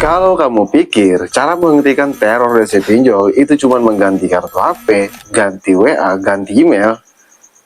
Kalau kamu pikir cara menghentikan teror DC pinjol itu cuma mengganti kartu HP, ganti WA, ganti email,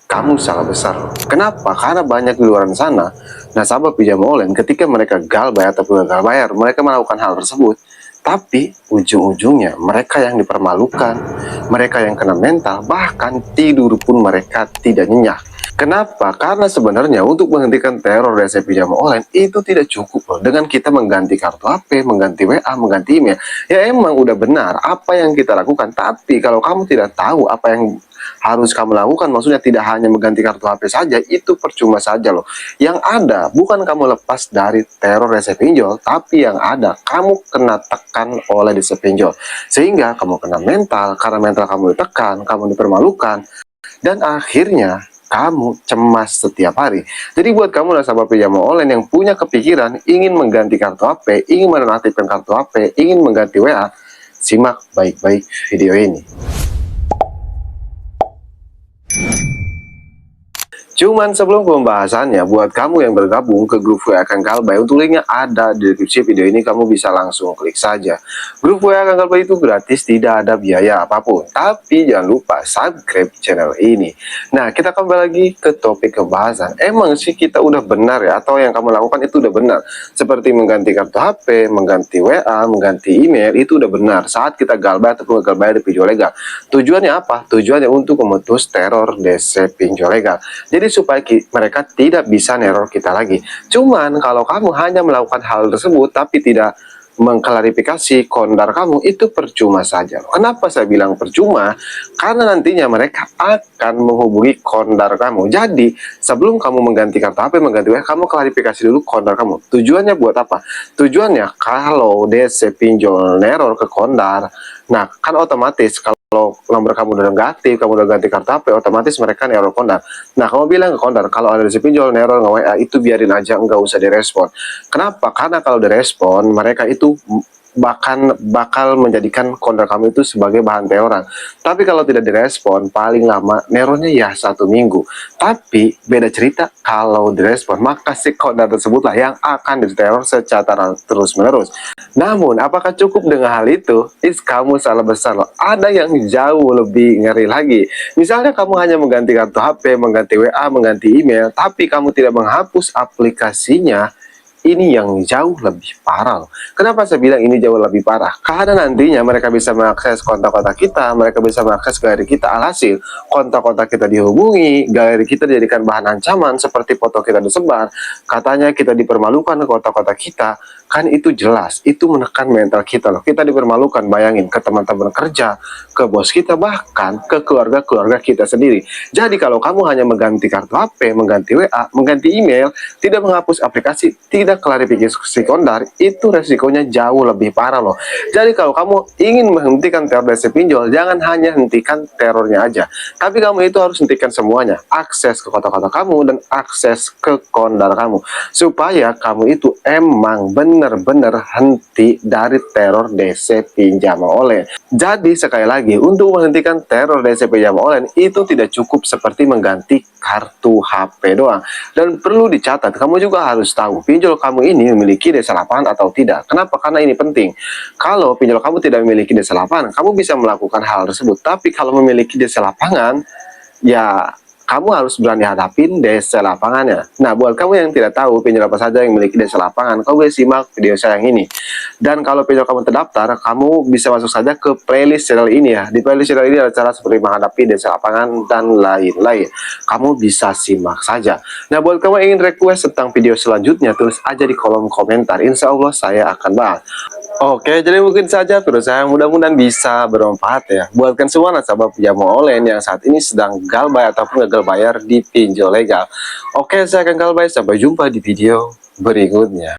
kamu salah besar. Kenapa? Karena banyak di luar sana nasabah pinjam online ketika mereka gagal bayar ataupun gagal bayar, mereka melakukan hal tersebut. Tapi ujung-ujungnya mereka yang dipermalukan, mereka yang kena mental, bahkan tidur pun mereka tidak nyenyak. Kenapa? Karena sebenarnya untuk menghentikan teror DC pinjam online itu tidak cukup loh dengan kita mengganti kartu HP, mengganti WA, mengganti email. Ya emang udah benar apa yang kita lakukan, tapi kalau kamu tidak tahu apa yang harus kamu lakukan, maksudnya tidak hanya mengganti kartu HP saja, itu percuma saja loh. Yang ada bukan kamu lepas dari teror DC pinjol, tapi yang ada kamu kena tekan oleh DC pinjol, sehingga kamu kena mental. Karena mental kamu ditekan, kamu dipermalukan, dan akhirnya kamu cemas setiap hari. Jadi buat kamu nasabah pinjam online yang punya kepikiran ingin mengganti kartu HP, ingin menonaktifkan kartu HP, ingin mengganti WA, simak baik-baik video ini. Cuman sebelum pembahasannya, buat kamu yang bergabung ke grup WA Kang Kalbay, untuk linknya ada di deskripsi video ini, kamu bisa langsung klik saja. Grup WA Kang Kalbay itu gratis, tidak ada biaya apapun. Tapi jangan lupa subscribe channel ini. Nah, kita kembali lagi ke topik pembahasan. Emang sih kita udah benar ya, atau yang kamu lakukan itu udah benar. Seperti mengganti kartu HP, mengganti WA, mengganti email, itu udah benar. Saat kita gagal bayar ataupun gagal bayar di pinjol legal. Tujuannya apa? Tujuannya untuk memutus teror DC pinjol legal. Jadi supaya mereka tidak bisa neror kita lagi. Cuman kalau kamu hanya melakukan hal tersebut tapi tidak mengklarifikasi kondar kamu, itu percuma saja. Kenapa saya bilang percuma? Karena nantinya mereka akan menghubungi kondar kamu. Jadi sebelum kamu mengganti kartu HP, mengganti WA, kamu klarifikasi dulu kondar kamu. Tujuannya buat apa? Tujuannya kalau DC pinjol neror ke kondar, nah kan otomatis kalau nomor kamu udah negatif, kamu udah ganti kartu HP, otomatis mereka neror kondar. Nah, kamu bilang ke kondar, kalau ada DC pinjol, neror, nge-WA, itu biarin aja, nggak usah direspon. Kenapa? Karena kalau direspon, mereka itu bakal menjadikan kondar kamu itu sebagai bahan teroran. Tapi kalau tidak direspon, paling lama nerornya ya 1 minggu. Tapi beda cerita kalau direspon, maka si kondar tersebutlah yang akan diteror secara terus-menerus. Namun, apakah cukup dengan hal itu? Kamu salah besar loh. Ada yang jauh lebih ngeri lagi. Misalnya kamu hanya mengganti kartu HP, mengganti WA, mengganti email, tapi kamu tidak menghapus aplikasinya. Ini yang jauh lebih parah loh. Kenapa saya bilang ini jauh lebih parah? Karena nantinya mereka bisa mengakses kontak-kontak kita, mereka bisa mengakses galeri kita. Alhasil, kontak-kontak kita dihubungi, galeri kita dijadikan bahan ancaman, seperti foto kita disebar, katanya kita dipermalukan ke kontak-kontak kita. Kan itu jelas, itu menekan mental kita loh. Kita dipermalukan, bayangin, ke teman-teman kerja, ke bos kita, bahkan ke keluarga-keluarga kita sendiri. Jadi kalau kamu hanya mengganti kartu HP, mengganti WA, mengganti email, tidak menghapus aplikasi, tidak klarifikasi kondar, itu resikonya jauh lebih parah loh. Jadi kalau kamu ingin menghentikan teror DC pinjol, jangan hanya hentikan terornya aja, tapi kamu itu harus hentikan semuanya. Akses ke kontak-kontak kamu dan akses ke kondar kamu, supaya kamu itu emang benar-benar henti dari teror DC pinjam online. Jadi sekali lagi, untuk menghentikan teror DC pinjam online itu tidak cukup seperti mengganti kartu HP doang. Dan perlu dicatat, kamu juga harus tahu pinjol kamu ini memiliki DC8 atau tidak. Kenapa? Karena ini penting. Kalau pinjol kamu tidak memiliki DC8, kamu bisa melakukan hal tersebut. Tapi kalau memiliki DC lapangan, ya kamu harus berani hadapin DC lapangannya. Nah, buat kamu yang tidak tahu pinjol apa saja yang memiliki DC lapangan, kamu boleh simak video saya yang ini. Dan kalau pinjol kamu terdaftar, kamu bisa masuk saja ke playlist channel ini ya. Di playlist channel ini ada cara seperti menghadapi DC lapangan dan lain-lain. Kamu bisa simak saja. Nah, buat kamu yang ingin request tentang video selanjutnya, tulis aja di kolom komentar. Insya Allah saya akan bahas. Oke, jadi mungkin saja video saya, mudah-mudahan bisa bermanfaat ya. Buatkan semua nasabah pinjam online yang saat ini sedang gagal bayar ataupun gagal bayar di pinjol legal. Oke, saya Kang Kalbay, sampai jumpa di video berikutnya.